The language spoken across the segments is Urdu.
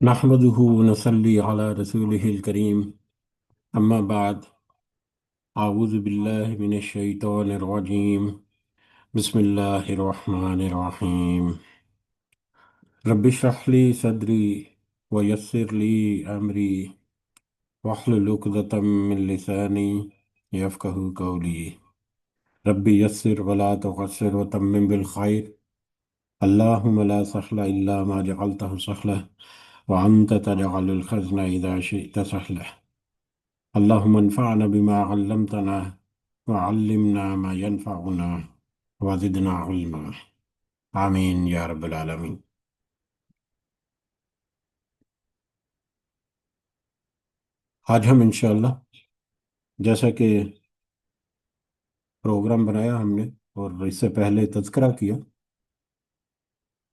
نحمده ونصلي على رسوله الكريم. أما بعد، أعوذ بالله من الشيطان الرجيم. بسم الله الرحمن الرحيم. رب اشرح لي صدري ويسر لي أمري واحلل عقدة من لساني يفقه قولي. رب يسر ولا تعسر وتمم بالخير. اللهم لا سهل إلا ما جعلته سهلا وأنت تجعل الحزن إذا شئت سهلا. اللهم انفعنا بما علمتنا وعلمنا ما ينفعنا وزدنا علما. آمین یا رب العالمین۔ آج ہم انشاءاللہ، جیسا کہ پروگرام بنایا ہم نے اور اس سے پہلے تذکرہ کیا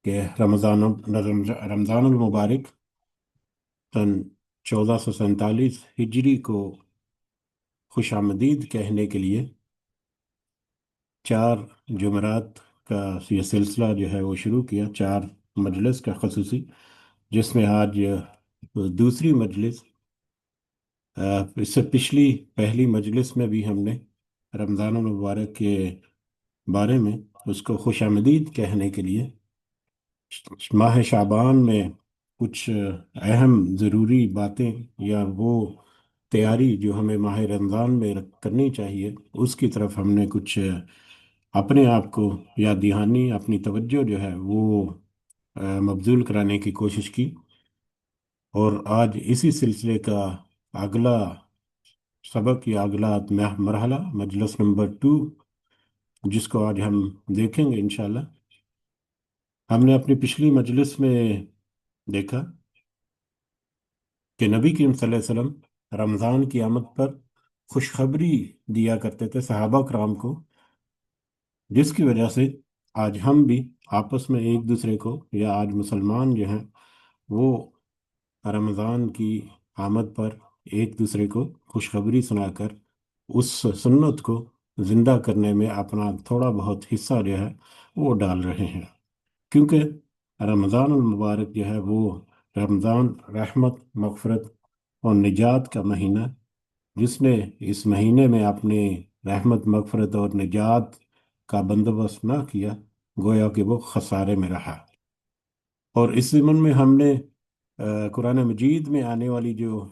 کہ رمضان المبارک سن 1447 ہجری کو خوش آمدید کہنے کے لیے 4 جمعرات کا یہ سلسلہ جو ہے وہ شروع کیا، 4 مجلس کا خصوصی، جس میں آج دوسری مجلس۔ اس سے پچھلی پہلی مجلس میں بھی ہم نے رمضان المبارک کے بارے میں اس کو خوش آمدید کہنے کے لیے ماہ شعبان میں کچھ اہم ضروری باتیں یا وہ تیاری جو ہمیں ماہ رمضان میں کرنی چاہیے، اس کی طرف ہم نے کچھ اپنے آپ کو یا دہانی اپنی توجہ جو ہے وہ مبذول کرانے کی کوشش کی۔ اور آج اسی سلسلے کا اگلا سبق یا اگلا مرحلہ مجلس نمبر 2، جس کو آج ہم دیکھیں گے انشاءاللہ۔ ہم نے اپنی پچھلی مجلس میں دیکھا کہ نبی کریم صلی اللہ علیہ وسلم رمضان کی آمد پر خوشخبری دیا کرتے تھے صحابہ کرام کو، جس کی وجہ سے آج ہم بھی آپس میں ایک دوسرے کو، یا آج مسلمان جو ہیں وہ رمضان کی آمد پر ایک دوسرے کو خوشخبری سنا کر اس سنت کو زندہ کرنے میں اپنا تھوڑا بہت حصہ جو ہے وہ ڈال رہے ہیں، کیونکہ رمضان المبارک جو ہے وہ رمضان رحمت، مغفرت اور نجات کا مہینہ، جس نے اس مہینے میں اپنے رحمت، مغفرت اور نجات کا بندوبست نہ کیا، گویا کہ وہ خسارے میں رہا۔ اور اس ضمن میں ہم نے قرآن مجید میں آنے والی جو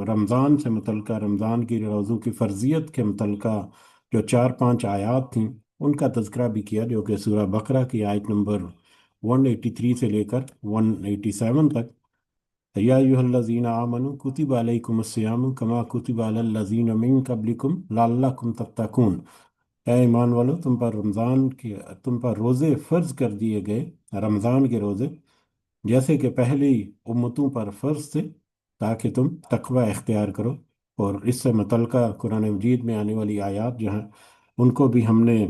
رمضان سے متعلقہ، رمضان کی روزوں کی فرضیت کے متعلقہ جو 4-5 آیات تھیں، ان کا تذکرہ بھی کیا، جو کہ سورہ بقرہ کی آیت نمبر 183 سے لے کر 187 تک۔ یا ایھا الذین آمنوا کتب علیکم الصیام کما کتب علی الذین من قبلکم لعلکم تتقون۔ اے ایمان والو، تم پر روزے فرض کر دیے گئے، رمضان کے روزے، جیسے کہ پہلی امتوں پر فرض تھے، تاکہ تم تقوی اختیار کرو۔ اور اس سے متعلقہ قرآن مجید میں آنے والی آیات جو ہیں ان کو بھی ہم نے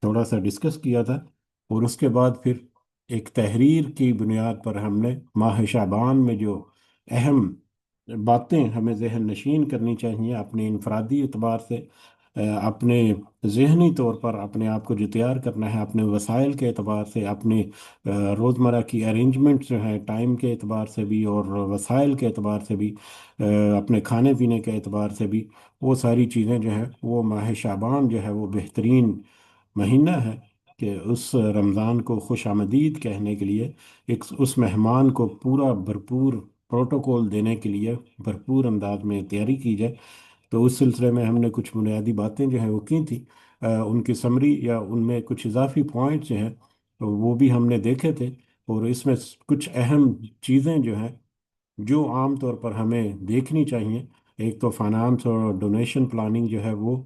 تھوڑا سا ڈسکس کیا تھا۔ اور اس کے بعد پھر ایک تحریر کی بنیاد پر ہم نے ماہ شعبان میں جو اہم باتیں ہمیں ذہن نشین کرنی چاہیے اپنے انفرادی اعتبار سے، اپنے ذہنی طور پر اپنے آپ کو جو تیار کرنا ہے، اپنے وسائل کے اعتبار سے، اپنے روزمرہ کی ارینجمنٹ جو ہے ٹائم کے اعتبار سے بھی اور وسائل کے اعتبار سے بھی، اپنے کھانے پینے کے اعتبار سے بھی، وہ ساری چیزیں جو ہیں وہ ماہ شعبان جو ہے وہ بہترین مہینہ ہے کہ اس رمضان کو خوش آمدید کہنے کے لیے، اس مہمان کو پورا بھرپور پروٹوکول دینے کے لیے بھرپور انداز میں تیاری کی جائے۔ تو اس سلسلے میں ہم نے کچھ بنیادی باتیں جو ہیں وہ کی تھیں، ان کی سمری یا ان میں کچھ اضافی پوائنٹ جو ہیں وہ بھی ہم نے دیکھے تھے۔ اور اس میں کچھ اہم چیزیں جو ہیں جو عام طور پر ہمیں دیکھنی چاہیے، ایک تو فائنانس اور ڈونیشن پلاننگ جو ہے وہ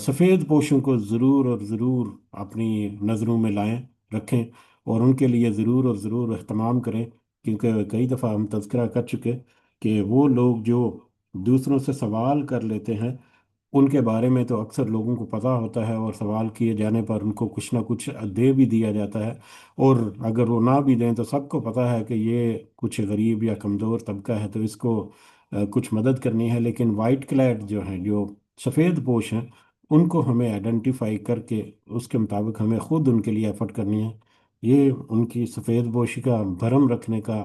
سفید پوشوں کو ضرور اور ضرور اپنی نظروں میں لائیں، رکھیں، اور ان کے لیے ضرور اور ضرور اہتمام کریں، کیونکہ کئی دفعہ ہم تذکرہ کر چکے کہ وہ لوگ جو دوسروں سے سوال کر لیتے ہیں، ان کے بارے میں تو اکثر لوگوں کو پتہ ہوتا ہے، اور سوال کیے جانے پر ان کو کچھ نہ کچھ دے بھی دیا جاتا ہے، اور اگر وہ نہ بھی دیں تو سب کو پتہ ہے کہ یہ کچھ غریب یا کمزور طبقہ ہے تو اس کو کچھ مدد کرنی ہے۔ لیکن وائٹ کلیڈ جو ہیں، جو سفید پوش ہیں، ان کو ہمیں آئیڈینٹیفائی کر کے اس کے مطابق ہمیں خود ان کے لیے ایفرٹ کرنی ہے۔ یہ ان کی سفید پوشی کا بھرم رکھنے کا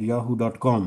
@yahoo.com।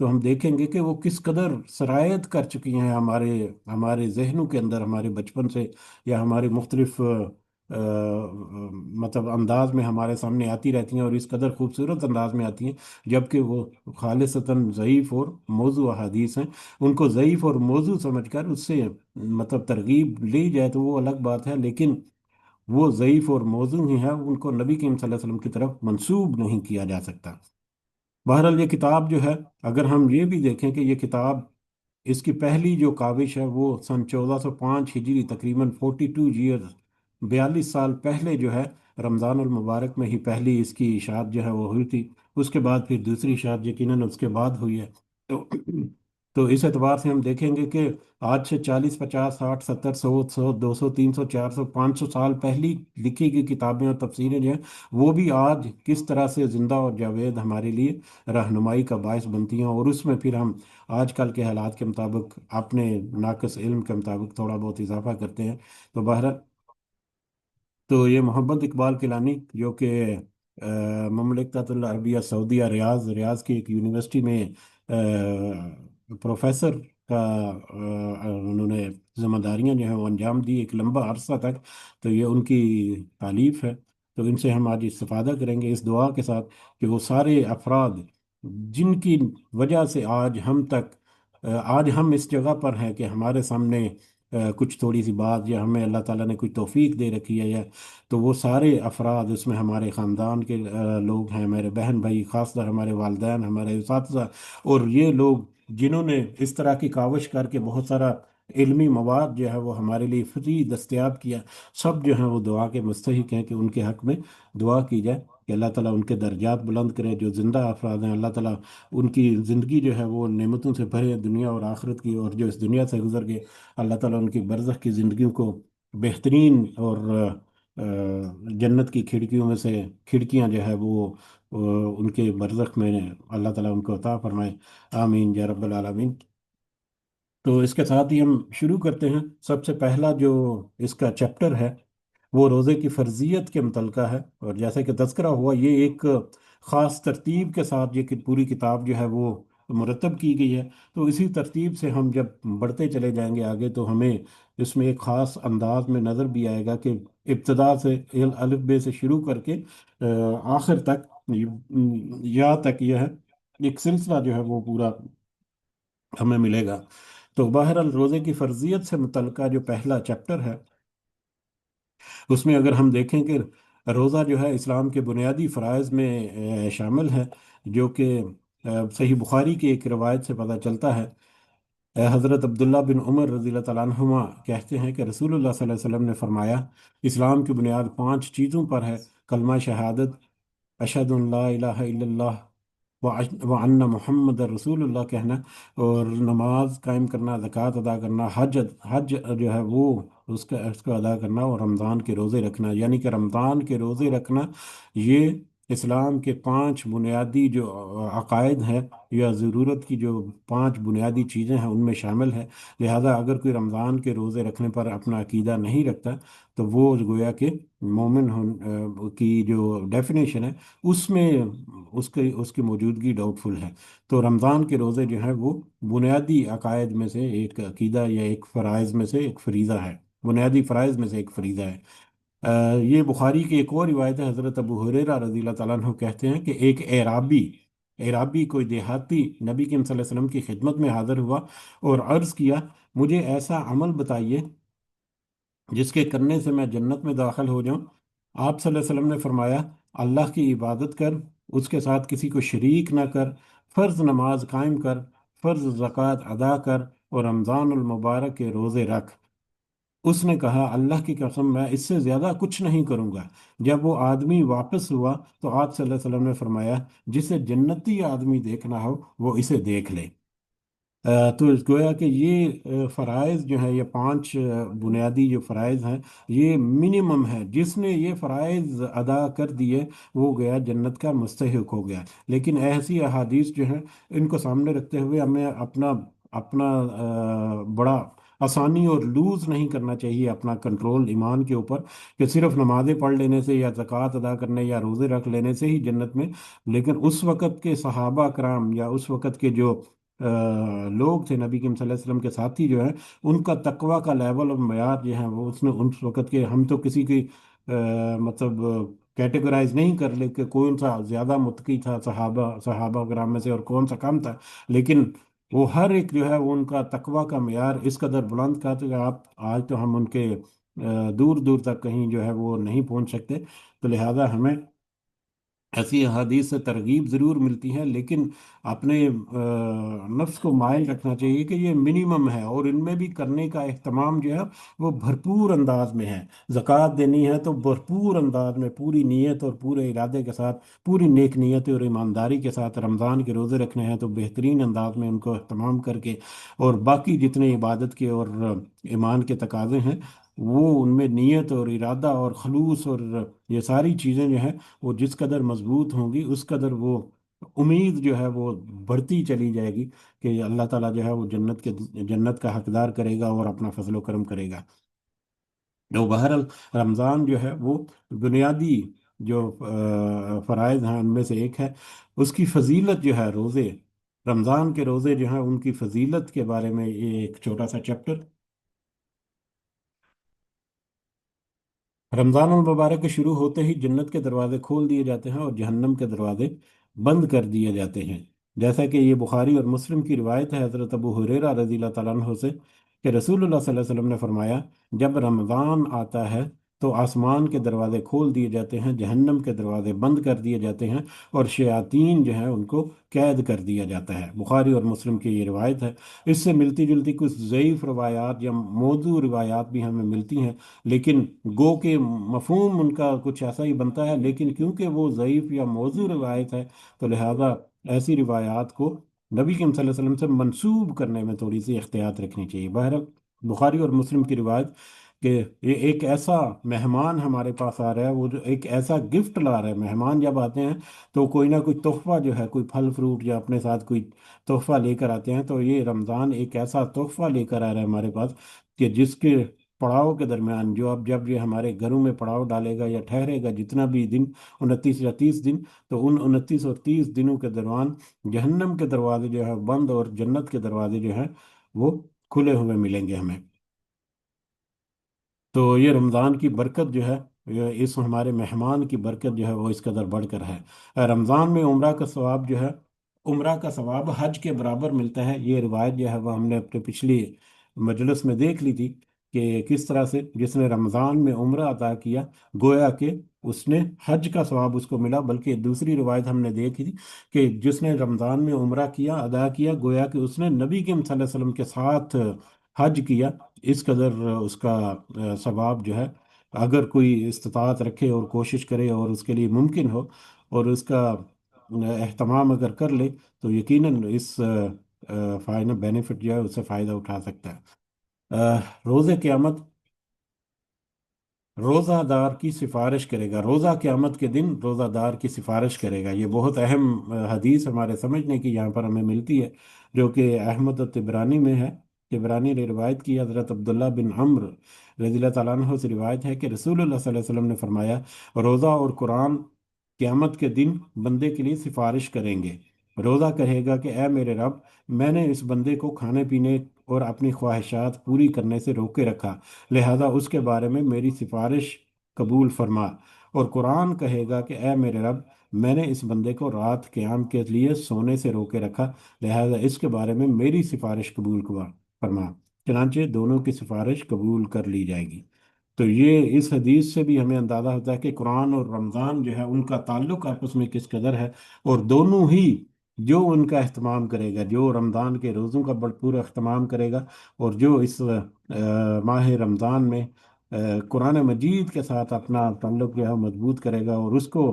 تو ہم دیکھیں گے کہ وہ کس قدر سرایت کر چکی ہیں ہمارے ہمارے ذہنوں کے اندر، ہمارے بچپن سے، یا ہمارے مختلف مطلب انداز میں ہمارے سامنے آتی رہتی ہیں، اور اس قدر خوبصورت انداز میں آتی ہیں، جبکہ وہ خالصتاً ضعیف اور موضوع احادیث ہیں۔ ان کو ضعیف اور موضوع سمجھ کر اس سے مطلب ترغیب لی جائے تو وہ الگ بات ہے، لیکن وہ ضعیف اور موضوع ہی ہیں، ان کو نبی کریم صلی اللہ علیہ وسلم کی طرف منسوب نہیں کیا جا سکتا۔ بہرحال یہ کتاب جو ہے، اگر ہم یہ بھی دیکھیں کہ یہ کتاب، اس کی پہلی جو کاوش ہے وہ سن 1405 ہجری، تقریباً 42 ایئرز، 42 سال پہلے جو ہے رمضان المبارک میں ہی پہلی اس کی اشاعت جو ہے وہ ہوئی تھی۔ اس کے بعد پھر دوسری اشاعت یقیناً اس کے بعد ہوئی ہے۔ تو تو اس اعتبار سے ہم دیکھیں گے کہ آج سے 40 50 60 70 100 200 300 400 500 سال پہلی لکھی گئی کتابیں اور تفسیریں جو ہیں، وہ بھی آج کس طرح سے زندہ اور جاوید ہمارے لیے رہنمائی کا باعث بنتی ہیں، اور اس میں پھر ہم آج کل کے حالات کے مطابق اپنے ناقص علم کے مطابق تھوڑا بہت اضافہ کرتے ہیں۔ تو بہرحال، تو یہ محمد اقبال کیلانی، جو کہ مملکت العربیہ سعودیہ ریاض کی ایک یونیورسٹی میں پروفیسر کا انہوں نے ذمہ داریاں جو ہیں وہ انجام دی ایک لمبا عرصہ تک، تو یہ ان کی تعلیف ہے۔ تو ان سے ہم آج استفادہ کریں گے اس دعا کے ساتھ کہ وہ سارے افراد جن کی وجہ سے آج ہم اس جگہ پر ہیں کہ ہمارے سامنے کچھ تھوڑی سی بات، یا ہمیں اللہ تعالیٰ نے کچھ توفیق دے رکھی ہے، یا تو وہ سارے افراد، اس میں ہمارے خاندان کے لوگ ہیں، میرے بہن بھائی، خاص طور ہمارے والدین، ہمارے اساتذہ، اور یہ لوگ جنہوں نے اس طرح کی کاوش کر کے بہت سارا علمی مواد جو ہے وہ ہمارے لیے فری دستیاب کیا، سب جو ہیں وہ دعا کے مستحق ہیں کہ ان کے حق میں دعا کی جائے کہ اللہ تعالیٰ ان کے درجات بلند کرے۔ جو زندہ افراد ہیں، اللہ تعالیٰ ان کی زندگی جو ہے وہ نعمتوں سے بھرے دنیا اور آخرت کی، اور جو اس دنیا سے گزر گئے، اللہ تعالیٰ ان کی برزخ کی زندگیوں کو بہترین اور جنت کی کھڑکیوں میں سے کھڑکیاں جو ہے وہ ان کے برزخ میں اللہ تعالیٰ ان کو عطا فرمائے۔ آمین یا رب العالمین۔ تو اس کے ساتھ ہی ہم شروع کرتے ہیں۔ سب سے پہلا جو اس کا چیپٹر ہے وہ روزے کی فرضیت کے متعلقہ ہے، اور جیسا کہ تذکرہ ہوا، یہ ایک خاص ترتیب کے ساتھ یہ پوری کتاب جو ہے وہ مرتب کی گئی ہے۔ تو اسی ترتیب سے ہم جب بڑھتے چلے جائیں گے آگے، تو ہمیں اس میں ایک خاص انداز میں نظر بھی آئے گا کہ ابتدا سے الف بے سے شروع کر کے آخر تک، یا تک یہ ہے ایک سلسلہ جو ہے وہ پورا ہمیں ملے گا۔ تو بہرحال روزے کی فرضیت سے متعلقہ جو پہلا چیپٹر ہے، اس میں اگر ہم دیکھیں کہ روزہ جو ہے اسلام کے بنیادی فرائض میں شامل ہے، جو کہ صحیح بخاری کی ایک روایت سے پتہ چلتا ہے۔ حضرت عبداللہ بن عمر رضی اللہ تعالیٰ عنہما کہتے ہیں کہ رسول اللہ صلی اللہ علیہ وسلم نے فرمایا، اسلام کی بنیاد 5 چیزوں پر ہے: کلمہ شہادت، اشہد ان لا الہ الا اللہ وَأَنَّ محمد رسول اللہ کہنا، اور نماز قائم کرنا، زکوٰۃ ادا کرنا، حج جو ہے وہ اس کو ادا کرنا، اور رمضان کے روزے رکھنا۔ یعنی کہ رمضان کے روزے رکھنا یہ اسلام کے 5 بنیادی جو عقائد ہیں، یا ضرورت کی جو 5 بنیادی چیزیں ہیں ان میں شامل ہے۔ لہذا اگر کوئی رمضان کے روزے رکھنے پر اپنا عقیدہ نہیں رکھتا، تو وہ گویا کہ مومن کی جو ڈیفینیشن ہے اس میں اس کی موجودگی ڈاؤٹ فل ہے۔ تو رمضان کے روزے جو ہیں وہ بنیادی عقائد میں سے ایک عقیدہ، یا ایک فرائض میں سے ایک فریضہ ہے، بنیادی فرائض میں سے ایک فریضہ ہے۔ یہ بخاری کی ایک اور روایت ہے، حضرت ابو ہریرہ رضی اللہ تعالیٰ عنہ کہتے ہیں کہ ایک اعرابی کوئی دیہاتی نبی کریم صلی اللہ علیہ وسلم کی خدمت میں حاضر ہوا اور عرض کیا، مجھے ایسا عمل بتائیے جس کے کرنے سے میں جنت میں داخل ہو جاؤں۔ آپ صلی اللہ علیہ وسلم نے فرمایا، اللہ کی عبادت کر، اس کے ساتھ کسی کو شریک نہ کر، فرض نماز قائم کر، فرض زکوٰۃ ادا کر، اور رمضان المبارک کے روزے رکھ۔ اس نے کہا، اللہ کی قسم میں اس سے زیادہ کچھ نہیں کروں گا۔ جب وہ آدمی واپس ہوا تو آپ صلی اللہ علیہ وسلم نے فرمایا، جسے جنتی آدمی دیکھنا ہو وہ اسے دیکھ لے۔ تو گویا کہ یہ فرائض جو ہیں، یہ 5 بنیادی جو فرائض ہیں، یہ منیمم ہے۔ جس نے یہ فرائض ادا کر دیے وہ گیا جنت کا مستحق ہو گیا۔ لیکن ایسی احادیث جو ہیں ان کو سامنے رکھتے ہوئے ہمیں اپنا اپنا بڑا آسانی اور لوز نہیں کرنا چاہیے اپنا کنٹرول ایمان کے اوپر، کہ صرف نمازیں پڑھ لینے سے یا زکوٰۃ ادا کرنے یا روزے رکھ لینے سے ہی جنت میں۔ لیکن اس وقت کے صحابہ کرام یا اس وقت کے جو لوگ تھے نبی کریم صلی اللہ علیہ وسلم کے ساتھی جو ہیں، ان کا تقوی کا لیول اور معیار جو ہے وہ اس نے اس وقت کے، ہم تو کسی کی مطلب کیٹیگرائز نہیں کر لے کہ کون سا زیادہ متقی تھا صحابہ کرام میں سے اور کون سا کم تھا، لیکن وہ ہر ایک جو ہے وہ ان کا تقوی کا معیار اس قدر بلند تھا کہ آپ آج تو ہم ان کے دور دور تک کہیں جو ہے وہ نہیں پہنچ سکتے۔ تو لہذا ہمیں ایسی احادیث سے ترغیب ضرور ملتی ہے، لیکن اپنے نفس کو مائل رکھنا چاہیے کہ یہ منیمم ہے، اور ان میں بھی کرنے کا اہتمام جو ہے وہ بھرپور انداز میں ہے۔ زکوٰۃ دینی ہے تو بھرپور انداز میں، پوری نیت اور پورے ارادے کے ساتھ، پوری نیک نیت اور ایمانداری کے ساتھ رمضان کے روزے رکھنے ہیں تو بہترین انداز میں ان کو اہتمام کر کے، اور باقی جتنے عبادت کے اور ایمان کے تقاضے ہیں وہ ان میں نیت اور ارادہ اور خلوص اور یہ ساری چیزیں جو ہیں وہ جس قدر مضبوط ہوں گی اس قدر وہ امید جو ہے وہ بڑھتی چلی جائے گی کہ اللہ تعالیٰ جو ہے وہ جنت کا حقدار کرے گا اور اپنا فضل و کرم کرے گا۔ تو بہرحال رمضان جو ہے وہ بنیادی جو فرائض ہیں ان میں سے ایک ہے۔ اس کی فضیلت جو ہے، روزے، رمضان کے روزے جو ہیں ان کی فضیلت کے بارے میں یہ ایک چھوٹا سا چیپٹر۔ رمضان المبارک کے شروع ہوتے ہی جنت کے دروازے کھول دیے جاتے ہیں اور جہنم کے دروازے بند کر دیے جاتے ہیں، جیسا کہ یہ بخاری اور مسلم کی روایت ہے حضرت ابو ہریرہ رضی اللہ تعالیٰ عنہ سے کہ رسول اللہ صلی اللہ علیہ وسلم نے فرمایا، جب رمضان آتا ہے تو آسمان کے دروازے کھول دیے جاتے ہیں، جہنم کے دروازے بند کر دیے جاتے ہیں، اور شیاطین جو ہیں ان کو قید کر دیا جاتا ہے۔ بخاری اور مسلم کی یہ روایت ہے۔ اس سے ملتی جلتی کچھ ضعیف روایات یا موضوع روایات بھی ہمیں ملتی ہیں، لیکن گو کہ مفہوم ان کا کچھ ایسا ہی بنتا ہے، لیکن کیونکہ وہ ضعیف یا موضوع روایت ہے تو لہذا ایسی روایات کو نبی کریم صلی اللہ علیہ وسلم سے منسوب کرنے میں تھوڑی سی احتیاط رکھنی چاہیے۔ بہرحال بخاری اور مسلم کی روایت کہ یہ ایک ایسا مہمان ہمارے پاس آ رہا ہے، وہ جو ایک ایسا گفٹ لا رہا ہے۔ مہمان جب آتے ہیں تو کوئی نہ کوئی تحفہ جو ہے، کوئی پھل فروٹ یا اپنے ساتھ کوئی تحفہ لے کر آتے ہیں، تو یہ رمضان ایک ایسا تحفہ لے کر آ رہا ہے ہمارے پاس کہ جس کے پڑاؤ کے درمیان، جو اب جب یہ ہمارے گھروں میں پڑاؤ ڈالے گا یا ٹھہرے گا جتنا بھی دن، 29 یا 30 دن، تو ان 29 اور 30 دنوں کے دوران جہنم کے دروازے جو ہے بند اور جنت کے دروازے جو ہیں وہ کھلے ہوئے ملیں گے ہمیں۔ تو یہ رمضان کی برکت جو ہے، یہ اس ہمارے مہمان کی برکت جو ہے وہ اس قدر بڑھ کر ہے۔ رمضان میں عمرہ کا ثواب جو ہے، عمرہ کا ثواب حج کے برابر ملتا ہے۔ یہ روایت جو ہے وہ ہم نے اپنے پچھلی مجلس میں دیکھ لی تھی کہ کس طرح سے جس نے رمضان میں عمرہ ادا کیا گویا کہ اس نے حج کا ثواب اس کو ملا، بلکہ دوسری روایت ہم نے دیکھی تھی کہ جس نے رمضان میں عمرہ کیا، ادا کیا، گویا کہ اس نے نبی کریم صلی اللہ علیہ وسلم کے ساتھ حج کیا۔ اس قدر اس کا ثواب جو ہے، اگر کوئی استطاعت رکھے اور کوشش کرے اور اس کے لیے ممکن ہو اور اس کا اہتمام اگر کر لے تو یقیناً اس فائنل بینیفٹ جو ہے اس سے فائدہ اٹھا سکتا ہے۔ روز قیامت، روزہ دار کی سفارش کرے گا، روزہ قیامت کے دن روزہ دار کی سفارش کرے گا۔ یہ بہت اہم حدیث ہمارے سمجھنے کی یہاں پر ہمیں ملتی ہے، جو کہ احمد الطبرانی میں ہے۔ طبرانی نے روایت کی، حضرت عبداللہ بن عمرو رضی اللہ تعالیٰ عنہ سے روایت ہے کہ رسول اللہ صلی اللہ علیہ وسلم نے فرمایا، روزہ اور قرآن قیامت کے دن بندے کے لیے سفارش کریں گے۔ روزہ کہے گا کہ اے میرے رب، میں نے اس بندے کو کھانے پینے اور اپنی خواہشات پوری کرنے سے روکے رکھا، لہذا اس کے بارے میں میری سفارش قبول فرما۔ اور قرآن کہے گا کہ اے میرے رب، میں نے اس بندے کو رات قیام کے لیے سونے سے روکے رکھا، لہذا اس کے بارے میں میری سفارش قبول فرما۔ چنانچہ دونوں کی سفارش قبول کر لی جائے گی۔ تو یہ اس حدیث سے بھی ہمیں اندازہ ہوتا ہے کہ قرآن اور رمضان جو ہے ان کا تعلق آپس میں کس قدر ہے، اور دونوں ہی جو ان کا اہتمام کرے گا، جو رمضان کے روزوں کا بھرپور اہتمام کرے گا اور جو اس ماہ رمضان میں قرآن مجید کے ساتھ اپنا تعلق جو ہے مضبوط کرے گا اور اس کو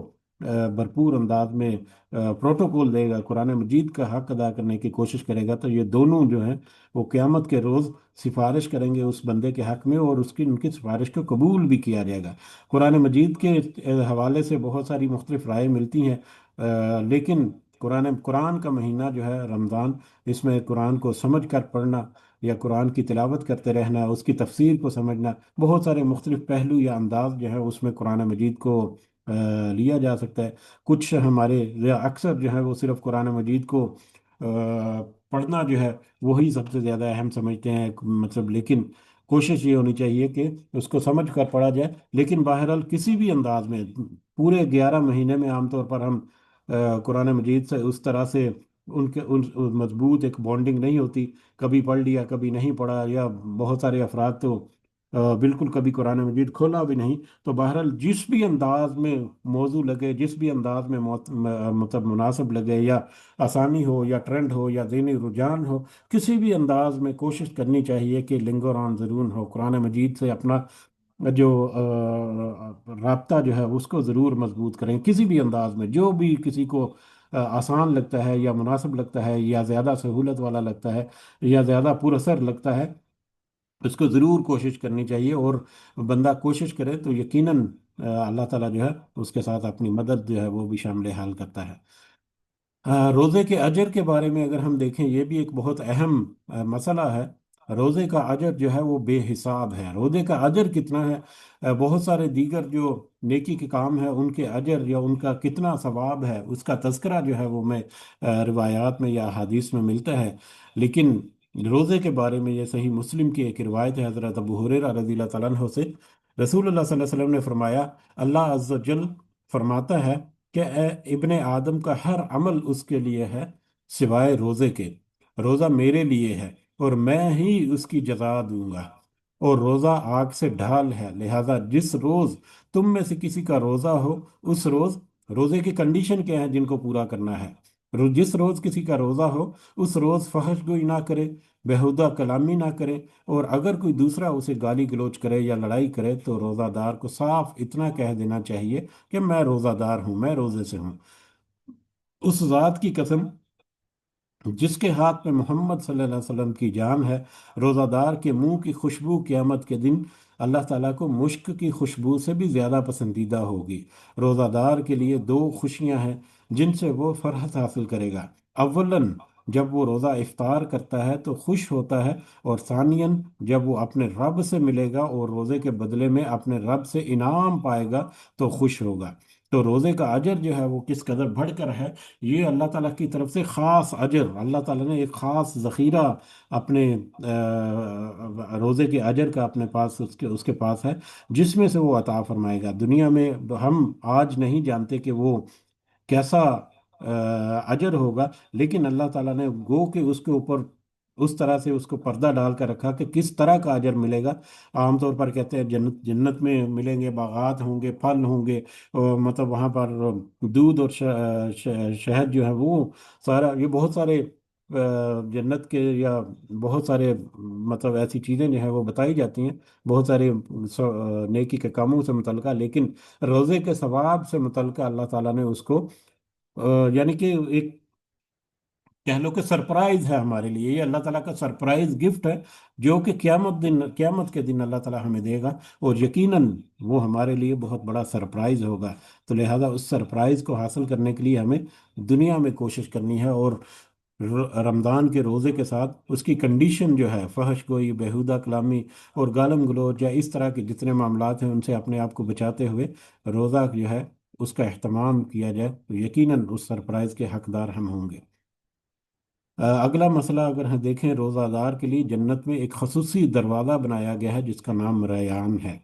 بھرپور انداز میں پروٹوکول دے گا، قرآن مجید کا حق ادا کرنے کی کوشش کرے گا، تو یہ دونوں جو ہیں وہ قیامت کے روز سفارش کریں گے اس بندے کے حق میں، اور ان کی سفارش کو قبول بھی کیا جائے گا۔ قرآن مجید کے حوالے سے بہت ساری مختلف رائے ملتی ہیں، لیکن قرآن کا مہینہ جو ہے رمضان، اس میں قرآن کو سمجھ کر پڑھنا یا قرآن کی تلاوت کرتے رہنا، اس کی تفسیر کو سمجھنا، بہت سارے مختلف پہلو یا انداز جو ہے اس میں قرآن مجید کو لیا جا سکتا ہے۔ کچھ ہمارے یا اکثر جو ہے وہ صرف قرآن مجید کو پڑھنا جو ہے وہی سب سے زیادہ اہم سمجھتے ہیں، مطلب لیکن کوشش یہ ہونی چاہیے کہ اس کو سمجھ کر پڑھا جائے۔ لیکن بہرحال کسی بھی انداز میں پورے 11 مہینے میں عام طور پر ہم قرآن مجید سے اس طرح سے ان مضبوط ایک بانڈنگ نہیں ہوتی، کبھی پڑھ لیا کبھی نہیں پڑھا، یا بہت سارے افراد تو بالکل کبھی قرآن مجید کھولا بھی نہیں۔ تو بہرحال جس بھی انداز میں موضوع لگے، جس بھی انداز میں مطلب مناسب لگے، یا آسانی ہو یا ٹرینڈ ہو یا ذہنی رجحان ہو، کسی بھی انداز میں کوشش کرنی چاہیے کہ لنگور آن ضرور ہو، قرآن مجید سے اپنا جو رابطہ جو ہے اس کو ضرور مضبوط کریں، کسی بھی انداز میں جو بھی کسی کو آسان لگتا ہے یا مناسب لگتا ہے یا زیادہ سہولت والا لگتا ہے یا زیادہ پر اثر لگتا ہے، اس کو ضرور کوشش کرنی چاہیے۔ اور بندہ کوشش کرے تو یقیناً اللہ تعالیٰ جو ہے اس کے ساتھ اپنی مدد جو ہے وہ بھی شامل حال کرتا ہے۔ روزے کے اجر کے بارے میں اگر ہم دیکھیں، یہ بھی ایک بہت اہم مسئلہ ہے۔ روزے کا اجر جو ہے وہ بے حساب ہے۔ روزے کا اجر کتنا ہے؟ بہت سارے دیگر جو نیکی کے کام ہیں ان کے اجر یا ان کا کتنا ثواب ہے اس کا تذکرہ جو ہے وہ میں روایات میں یا احادیث میں ملتا ہے، لیکن روزے کے بارے میں یہ صحیح مسلم کی ایک روایت ہے حضرت ابو ہریرہ رضی اللہ تعالیٰ عنہ سے، رسول اللہ صلی اللہ علیہ وسلم نے فرمایا، اللہ عز و جل فرماتا ہے کہ اے ابن آدم کا ہر عمل اس کے لیے ہے سوائے روزے کے، روزہ میرے لیے ہے اور میں ہی اس کی جزا دوں گا، اور روزہ آگ سے ڈھال ہے، لہذا جس روز تم میں سے کسی کا روزہ ہو اس روز، روزے کی کنڈیشن کیا ہے جن کو پورا کرنا ہے، جس روز کسی کا روزہ ہو اس روز فحش گوئی نہ کرے، بےہودہ کلامی نہ کرے، اور اگر کوئی دوسرا اسے گالی گلوچ کرے یا لڑائی کرے تو روزہ دار کو صاف اتنا کہہ دینا چاہیے کہ میں روزہ دار ہوں، میں روزے سے ہوں۔ اس ذات کی قسم جس کے ہاتھ میں محمد صلی اللہ علیہ وسلم کی جان ہے، روزہ دار کے منہ کی خوشبو قیامت کے دن اللہ تعالیٰ کو مشک کی خوشبو سے بھی زیادہ پسندیدہ ہوگی۔ روزہ دار کے لیے دو خوشیاں ہیں جن سے وہ فرحت حاصل کرے گا، اولاً جب وہ روزہ افطار کرتا ہے تو خوش ہوتا ہے، اور ثانیاً جب وہ اپنے رب سے ملے گا اور روزے کے بدلے میں اپنے رب سے انعام پائے گا تو خوش ہوگا۔ تو روزے کا اجر جو ہے وہ کس قدر بڑھ کر ہے، یہ اللہ تعالیٰ کی طرف سے خاص اجر، اللہ تعالیٰ نے ایک خاص ذخیرہ اپنے روزے کے اجر کا اپنے پاس اس کے پاس ہے، جس میں سے وہ عطا فرمائے گا۔ دنیا میں ہم آج نہیں جانتے کہ وہ کیسا اجر ہوگا، لیکن اللہ تعالیٰ نے گو کہ اس کے اوپر اس طرح سے اس کو پردہ ڈال کر رکھا کہ کس طرح کا اجر ملے گا۔ عام طور پر کہتے ہیں جنت جنت میں ملیں گے، باغات ہوں گے، پھل ہوں گے، اور مطلب وہاں پر دودھ اور شہد جو ہے وہ سارا، یہ بہت سارے جنت کے یا بہت سارے مطلب ایسی چیزیں جو ہیں وہ بتائی جاتی ہیں، بہت سارے نیکی کے کاموں سے متعلقہ، لیکن روزے کے ثواب سے متعلقہ اللہ تعالیٰ نے اس کو یعنی کہ ایک کہہ لو کہ سرپرائز ہے ہمارے لیے، یہ اللہ تعالیٰ کا سرپرائز گفٹ ہے جو کہ قیامت کے دن اللہ تعالیٰ ہمیں دے گا، اور یقیناً وہ ہمارے لیے بہت بڑا سرپرائز ہوگا۔ تو لہذا اس سرپرائز کو حاصل کرنے کے لیے ہمیں دنیا میں کوشش کرنی ہے، اور رمضان کے روزے کے ساتھ اس کی کنڈیشن جو ہے فحش گوئی، بیہودہ کلامی اور گالم گلوچ یا اس طرح کے جتنے معاملات ہیں ان سے اپنے آپ کو بچاتے ہوئے روزہ جو ہے اس کا اہتمام کیا جائے تو یقیناً اس سرپرائز کے حقدار ہم ہوں گے۔ اگلا مسئلہ اگر ہم دیکھیں، روزہ دار کے لیے جنت میں ایک خصوصی دروازہ بنایا گیا ہے جس کا نام ریان ہے،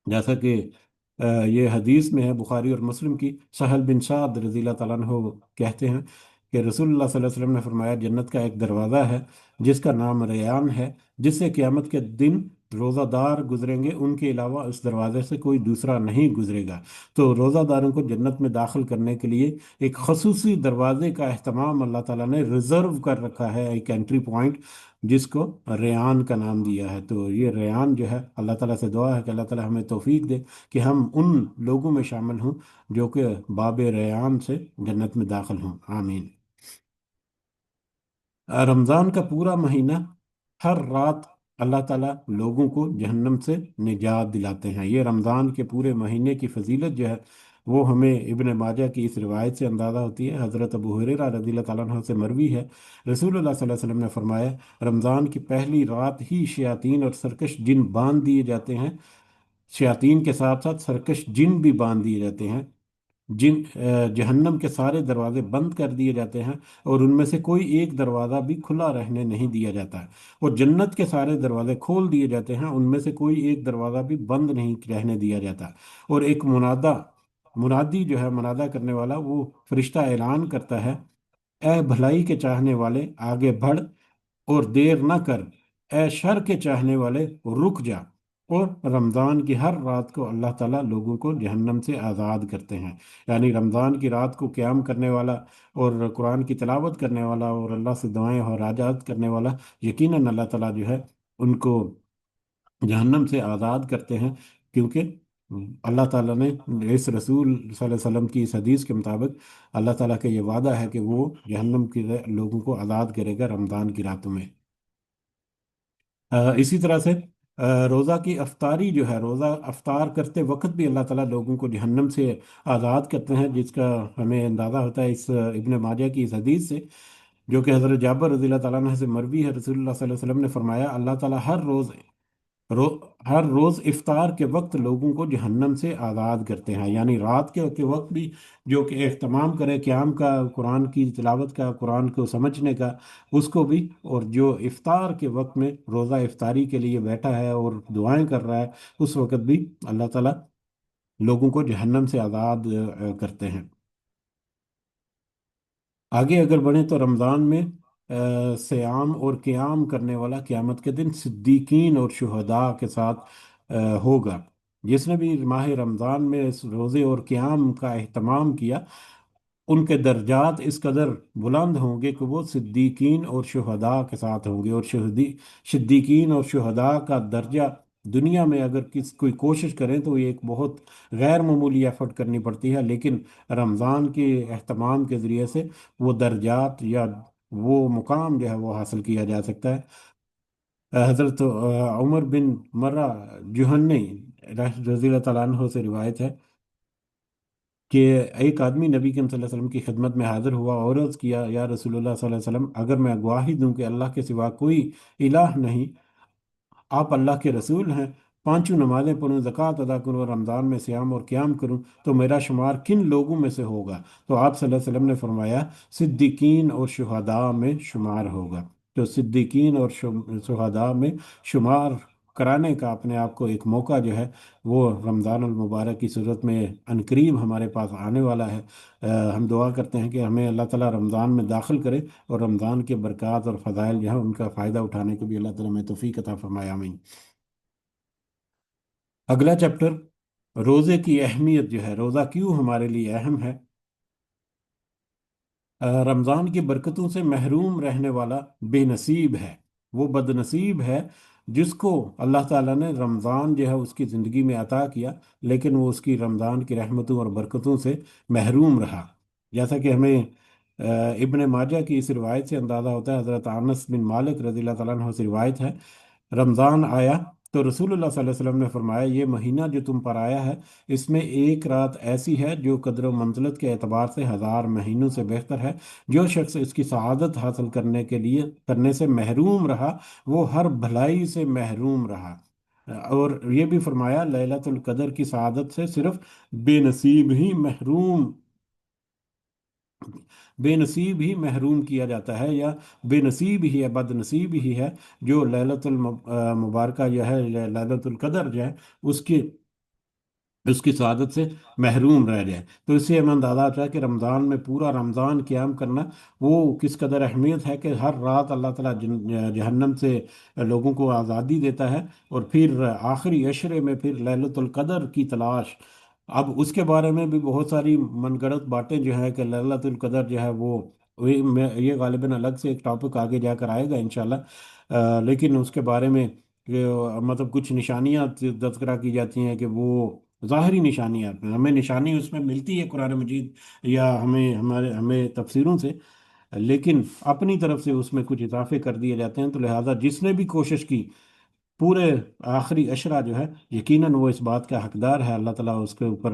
جیسا کہ یہ حدیث میں ہے بخاری اور مسلم کی، سہل بن سعد رضی اللہ تعالیٰ عنہ کہتے ہیں کہ رسول اللہ صلی اللہ علیہ وسلم نے فرمایا، جنت کا ایک دروازہ ہے جس کا نام ریان ہے، جس سے قیامت کے دن روزہ دار گزریں گے، ان کے علاوہ اس دروازے سے کوئی دوسرا نہیں گزرے گا۔ تو روزہ داروں کو جنت میں داخل کرنے کے لیے ایک خصوصی دروازے کا اہتمام اللہ تعالیٰ نے ریزرو کر رکھا ہے، ایک انٹری پوائنٹ جس کو ریان کا نام دیا ہے۔ تو یہ ریان جو ہے، اللہ تعالیٰ سے دعا ہے کہ اللہ تعالیٰ ہمیں توفیق دے کہ ہم ان لوگوں میں شامل ہوں جو کہ باب ریان سے جنت میں داخل ہوں، آمین۔ رمضان کا پورا مہینہ ہر رات اللہ تعالیٰ لوگوں کو جہنم سے نجات دلاتے ہیں۔ یہ رمضان کے پورے مہینے کی فضیلت جو ہے وہ ہمیں ابن ماجہ کی اس روایت سے اندازہ ہوتی ہے۔ حضرت ابو ہریرہ رضی اللہ تعالیٰ عنہ سے مروی ہے، رسول اللہ صلی اللہ علیہ وسلم نے فرمایا، رمضان کی پہلی رات ہی شیاطین اور سرکش جن باندھ دیے جاتے ہیں، شیاطین کے ساتھ ساتھ سرکش جن بھی باندھ دیے جاتے ہیں، جہنم کے سارے دروازے بند کر دیے جاتے ہیں، اور ان میں سے کوئی ایک دروازہ بھی کھلا رہنے نہیں دیا جاتا ہے، اور جنت کے سارے دروازے کھول دیے جاتے ہیں، ان میں سے کوئی ایک دروازہ بھی بند نہیں رہنے دیا جاتا، اور ایک منادی جو ہے، منادہ کرنے والا، وہ فرشتہ اعلان کرتا ہے، اے بھلائی کے چاہنے والے آگے بڑھ اور دیر نہ کر، اے شر کے چاہنے والے رک جا۔ اور رمضان کی ہر رات کو اللہ تعالیٰ لوگوں کو جہنم سے آزاد کرتے ہیں، یعنی رمضان کی رات کو قیام کرنے والا اور قرآن کی تلاوت کرنے والا اور اللہ سے دعائیں اور حاجات کرنے والا، یقیناً اللہ تعالیٰ جو ہے ان کو جہنم سے آزاد کرتے ہیں، کیونکہ اللہ تعالیٰ نے اس رسول صلی اللہ علیہ وسلم کی اس حدیث کے مطابق اللہ تعالیٰ کا یہ وعدہ ہے کہ وہ جہنم کے لوگوں کو آزاد کرے گا رمضان کی راتوں میں۔ اسی طرح سے روزہ کی افطاری جو ہے، روزہ افطار کرتے وقت بھی اللہ تعالیٰ لوگوں کو جہنم سے آزاد کرتے ہیں، جس کا ہمیں اندازہ ہوتا ہے اس ابن ماجہ کی اس حدیث سے، جو کہ حضرت جابر رضی اللہ تعالیٰ عنہ سے مروی ہے۔ رسول اللہ صلی اللہ علیہ وسلم نے فرمایا، اللہ تعالیٰ رو ہر روز افطار کے وقت لوگوں کو جہنم سے آزاد کرتے ہیں، یعنی رات کے وقت بھی جو کہ اہتمام کرے قیام کا، قرآن کی تلاوت کا، قرآن کو سمجھنے کا، اس کو بھی، اور جو افطار کے وقت میں روزہ افطاری کے لیے بیٹھا ہے اور دعائیں کر رہا ہے، اس وقت بھی اللہ تعالیٰ لوگوں کو جہنم سے آزاد کرتے ہیں۔ آگے اگر بڑھیں تو رمضان میں سیام اور قیام کرنے والا قیامت کے دن صدیقین اور شہداء کے ساتھ ہوگا۔ جس نے بھی ماہ رمضان میں اس روزے اور قیام کا اہتمام کیا، ان کے درجات اس قدر بلند ہوں گے کہ وہ صدیقین اور شہداء کے ساتھ ہوں گے، اور صدیقین اور شہداء کا درجہ دنیا میں اگر کوئی کوشش کریں تو یہ ایک بہت غیر معمولی ایفرٹ کرنی پڑتی ہے، لیکن رمضان کے اہتمام کے ذریعے سے وہ درجات یا وہ مقام جو ہے وہ حاصل کیا جا سکتا ہے۔ حضرت عمر بن مرہ جوہنی رضی اللہ تعالیٰ عنہ سے روایت ہے کہ ایک آدمی نبی کریم صلی اللہ علیہ وسلم کی خدمت میں حاضر ہوا اور عرض کیا، یا رسول اللہ صلی اللہ علیہ وسلم، اگر میں گواہی دوں کہ اللہ کے سوا کوئی الہ نہیں، آپ اللہ کے رسول ہیں، پانچوں نمازیں پڑھوں، زکوٰۃ ادا کروں، اور رمضان میں سیام اور قیام کروں، تو میرا شمار کن لوگوں میں سے ہوگا؟ تو آپ صلی اللہ علیہ وسلم نے فرمایا، صدیقین اور شہداء میں شمار ہوگا۔ تو صدیقین اور شہداء میں شمار کرانے کا اپنے آپ کو ایک موقع جو ہے وہ رمضان المبارک کی صورت میں عنقریب ہمارے پاس آنے والا ہے۔ ہم دعا کرتے ہیں کہ ہمیں اللہ تعالیٰ رمضان میں داخل کرے، اور رمضان کے برکات اور فضائل جو ہیں ان کا فائدہ اٹھانے کو بھی اللہ تعالیٰ میں توفیق عطا فرمائے، آمین۔ اگلا چیپٹر، روزے کی اہمیت جو ہے، روزہ کیوں ہمارے لیے اہم ہے۔ رمضان کی برکتوں سے محروم رہنے والا بے نصیب ہے، وہ بد نصیب ہے جس کو اللہ تعالیٰ نے رمضان جو ہے اس کی زندگی میں عطا کیا، لیکن وہ اس کی رمضان کی رحمتوں اور برکتوں سے محروم رہا۔ جیسا کہ ہمیں ابن ماجہ کی اس روایت سے اندازہ ہوتا ہے، حضرت انس بن مالک رضی اللہ تعالیٰ عنہ سے روایت ہے، رمضان آیا تو رسول اللہ صلی اللہ علیہ وسلم نے فرمایا، یہ مہینہ جو تم پر آیا ہے، اس میں ایک رات ایسی ہے جو قدر و منزلت کے اعتبار سے 1000 مہینوں سے بہتر ہے۔ جو شخص اس کی سعادت حاصل کرنے سے محروم رہا، وہ ہر بھلائی سے محروم رہا۔ اور یہ بھی فرمایا، لیلۃ القدر کی سعادت سے صرف بے نصیب ہی محروم بے نصیب ہی محروم کیا جاتا ہے، یا بے نصیب ہی ہے، بد نصیب ہی ہے جو لیلۃ المبارکہ جو ہے، لیلۃ القدر جو ہے اس کی سعادت سے محروم رہ جائے۔ تو اس سے ہمیں اندازہ آتا ہے کہ رمضان میں پورا رمضان قیام کرنا وہ کس قدر اہمیت ہے، کہ ہر رات اللہ تعالیٰ جہنم سے لوگوں کو آزادی دیتا ہے، اور پھر آخری عشرے میں پھر لیلۃ القدر کی تلاش۔ اب اس کے بارے میں بھی بہت ساری من گڑت باتیں جو ہے کہ لیلۃ القدر جو ہے یہ غالباً الگ سے ایک ٹاپک آگے جا کر آئے گا انشاءاللہ، لیکن اس کے بارے میں مطلب کچھ نشانیاں تذکرہ کی جاتی ہیں، کہ وہ ظاہری نشانیاں، ہمیں نشانی اس میں ملتی ہے قرآن مجید یا ہمیں تفسیروں سے، لیکن اپنی طرف سے اس میں کچھ اضافے کر دیے جاتے ہیں، تو لہٰذا جس نے بھی کوشش کی پورے آخری عشرہ جو ہے، یقیناً وہ اس بات کا حقدار ہے، اللہ تعالیٰ اس کے اوپر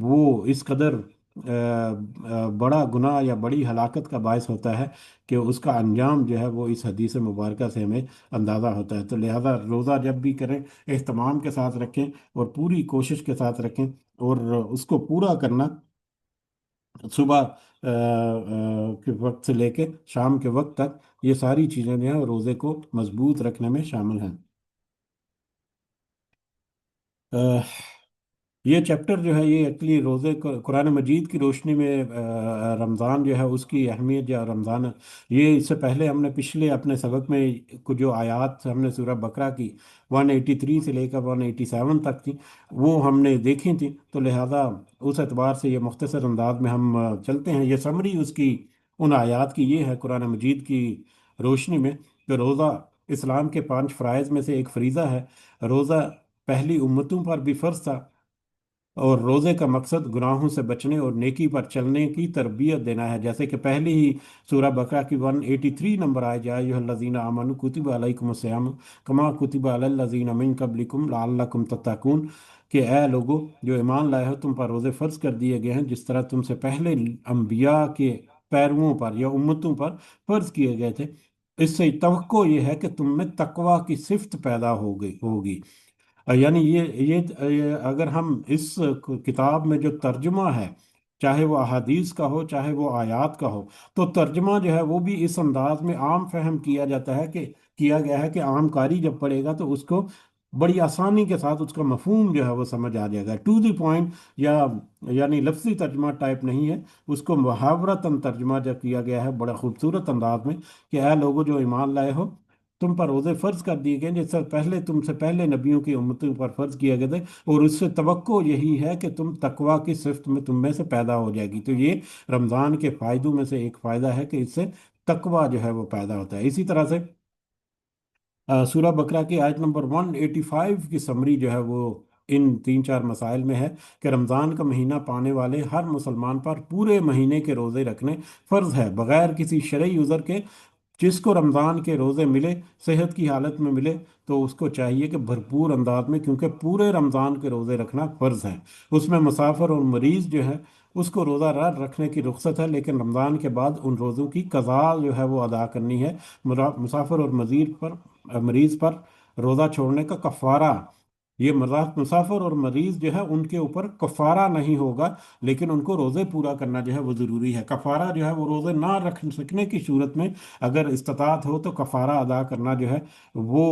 وہ اس قدر بڑا گناہ یا بڑی ہلاکت کا باعث ہوتا ہے کہ اس کا انجام جو ہے وہ اس حدیث مبارکہ سے ہمیں اندازہ ہوتا ہے۔ تو لہذا روزہ جب بھی کریں اہتمام کے ساتھ رکھیں اور پوری کوشش کے ساتھ رکھیں، اور اس کو پورا کرنا صبح کے وقت سے لے کے شام کے وقت تک، یہ ساری چیزیں جو ہیں روزے کو مضبوط رکھنے میں شامل ہیں۔ یہ چیپٹر جو ہے یہ ایکچولی روزے کو قرآن مجید کی روشنی میں رمضان جو ہے اس کی اہمیت، یا رمضان، یہ اس سے پہلے ہم نے پچھلے اپنے سبق میں کچھ جو آیات ہم نے سورہ بقرہ کی 183 سے لے کر 187 تک تھی، وہ ہم نے دیکھی تھی، تو لہٰذا اس اعتبار سے یہ مختصر انداز میں ہم چلتے ہیں۔ یہ سمری اس کی ان آیات کی یہ ہے قرآن مجید کی روشنی میں، کہ روزہ اسلام کے 5 فرائض میں سے ایک فریضہ ہے۔ روزہ پہلی امتوں پر بھی فرض تھا، اور روزے کا مقصد گناہوں سے بچنے اور نیکی پر چلنے کی تربیت دینا ہے، جیسے کہ پہلی ہی سورہ بقرہ کی 183 نمبر آئے، یا ایھا الذین آمنوا کتب علیکم الصیام کما کتب علی الذین من قبلکم لعلکم تتقون، کہ اے لوگو جو ایمان لائے ہو، تم پر روزے فرض کر دیے گئے ہیں جس طرح تم سے پہلے انبیاء کے پیرووں پر یا امتوں پر فرض کیے گئے تھے۔ اس سے توقع یہ ہے کہ تم میں تقوی کی صفت پیدا ہوگی۔ یعنی یہ اگر ہم اس کتاب میں جو ترجمہ ہے، چاہے وہ احادیث کا ہو چاہے وہ آیات کا ہو، تو ترجمہ جو ہے وہ بھی اس انداز میں عام فہم کیا جاتا ہے، کہ کیا گیا ہے کہ عام قاری جب پڑھے گا تو اس کو بڑی آسانی کے ساتھ اس کا مفہوم جو ہے وہ سمجھ آ جائے گا، ٹو دی پوائنٹ، یا یعنی لفظی ترجمہ ٹائپ نہیں ہے، اس کو محاورتاً ترجمہ جب کیا گیا ہے بڑا خوبصورت انداز میں، کہ اے لوگوں جو ایمان لائے ہو، تم پر روزے فرض کر دیے گئے جس سے پہلے تم سے پہلے نبیوں کی امتوں پر فرض کیے گئے تھے، اور اس سے توقع یہی ہے کہ تم تقوی کی صفت میں تم میں سے پیدا ہو جائے گی۔ تو یہ رمضان کے فائدوں میں سے ایک فائدہ ہے کہ اس سے تقوی جو ہے وہ پیدا ہوتا ہے۔ اسی طرح سے سورہ بقرہ کی آیت نمبر 185 کی سمری جو ہے وہ ان 3 4 مسائل میں ہے، کہ رمضان کا مہینہ پانے والے ہر مسلمان پر پورے مہینے کے روزے رکھنے فرض ہے، بغیر کسی شرعی عذر کے۔ جس کو رمضان کے روزے ملے، صحت کی حالت میں ملے، تو اس کو چاہیے کہ بھرپور انداز میں، کیونکہ پورے رمضان کے روزے رکھنا فرض ہے۔ اس میں مسافر اور مریض جو ہے اس کو روزہ رکھنے کی رخصت ہے، لیکن رمضان کے بعد ان روزوں کی قضا جو ہے وہ ادا کرنی ہے۔ مسافر اور مریض پر روزہ چھوڑنے کا کفارہ، یہ مسافر اور مریض جو ہے ان کے اوپر کفارہ نہیں ہوگا، لیکن ان کو روزے پورا کرنا جو ہے وہ ضروری ہے۔ کفارہ جو ہے وہ روزے نہ رکھ سکنے کی صورت میں اگر استطاعت ہو تو کفارہ ادا کرنا جو ہے وہ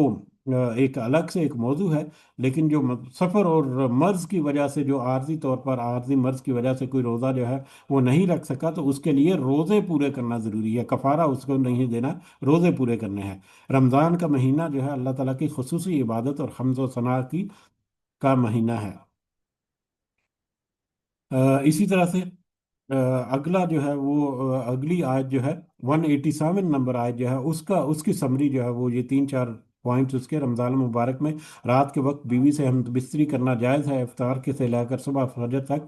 ایک الگ سے ایک موضوع ہے، لیکن جو سفر اور مرض کی وجہ سے، جو عارضی طور پر عارضی مرض کی وجہ سے کوئی روزہ جو ہے وہ نہیں رکھ سکا، تو اس کے لیے روزے پورے کرنا ضروری ہے، کفارہ اس کو نہیں دینا، روزے پورے کرنے ہیں۔ رمضان کا مہینہ جو ہے اللہ تعالیٰ کی خصوصی عبادت اور حمد و ثنا کی کا مہینہ ہے۔ اسی طرح سے اگلا جو ہے وہ اگلی آیت جو ہے 187 نمبر آیت جو ہے اس کی سمری جو ہے وہ یہ 3 4 پوائنٹس اس کے، رمضان المبارک میں رات کے وقت بیوی سے ہم بستری کرنا جائز ہے، افطار کے سے لے کر صبح فجر تک۔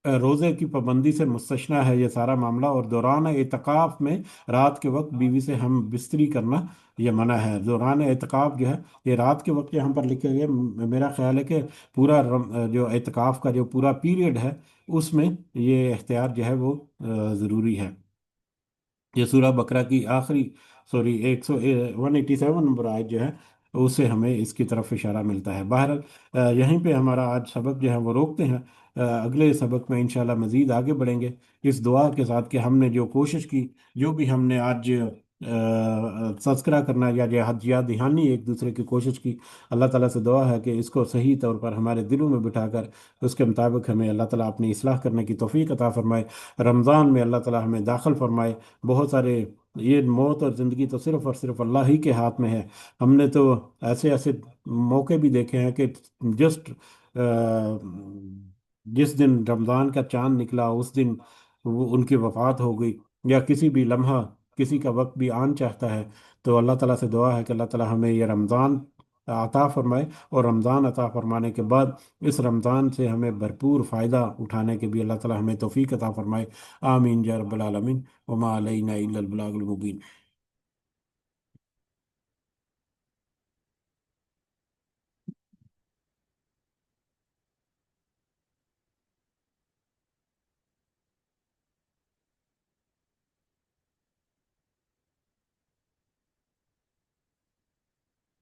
روزے کی پابندی سے مستثنیٰ ہے یہ سارا معاملہ، اور دوران اعتکاف میں رات کے وقت بیوی سے ہم بستری کرنا یہ منع ہے۔ دوران اعتکاف جو ہے یہ رات کے وقت یہاں پر لکھے گئے، میرا خیال ہے کہ پورا جو اعتکاف کا جو پورا پیریڈ ہے اس میں یہ اختیار جو ہے وہ ضروری ہے۔ یہ سورہ بقرہ کی آخری، سوری 187 نمبر آیت جو ہے اس سے ہمیں اس کی طرف اشارہ ملتا ہے۔ بہرحال یہیں پہ ہمارا آج سبق جو ہے وہ روکتے ہیں، اگلے سبق میں انشاءاللہ مزید آگے بڑھیں گے، اس دعا کے ساتھ کہ ہم نے جو کوشش کی، جو بھی ہم نے آج تذکرہ کرنا یا یاد دہانی ایک دوسرے کی کوشش کی، اللہ تعالیٰ سے دعا ہے کہ اس کو صحیح طور پر ہمارے دلوں میں بٹھا کر اس کے مطابق ہمیں اللہ تعالیٰ اپنی اصلاح کرنے کی توفیق عطا فرمائے۔ رمضان میں اللہ تعالیٰ ہمیں داخل فرمائے۔ بہت سارے، یہ موت اور زندگی تو صرف اور صرف اللہ ہی کے ہاتھ میں ہے۔ ہم نے تو ایسے ایسے موقع بھی دیکھے ہیں کہ جسٹ جس دن رمضان کا چاند نکلا اس دن وہ ان کی وفات ہو گئی، یا کسی بھی لمحہ کسی کا وقت بھی آن چاہتا ہے۔ تو اللہ تعالیٰ سے دعا ہے کہ اللہ تعالیٰ ہمیں یہ رمضان عطا فرمائے، اور رمضان عطا فرمانے کے بعد اس رمضان سے ہمیں بھرپور فائدہ اٹھانے کے بھی اللہ تعالیٰ ہمیں توفیق عطا فرمائے۔ آمین یا رب العالمین، وما علینا الا البلاغ المبین۔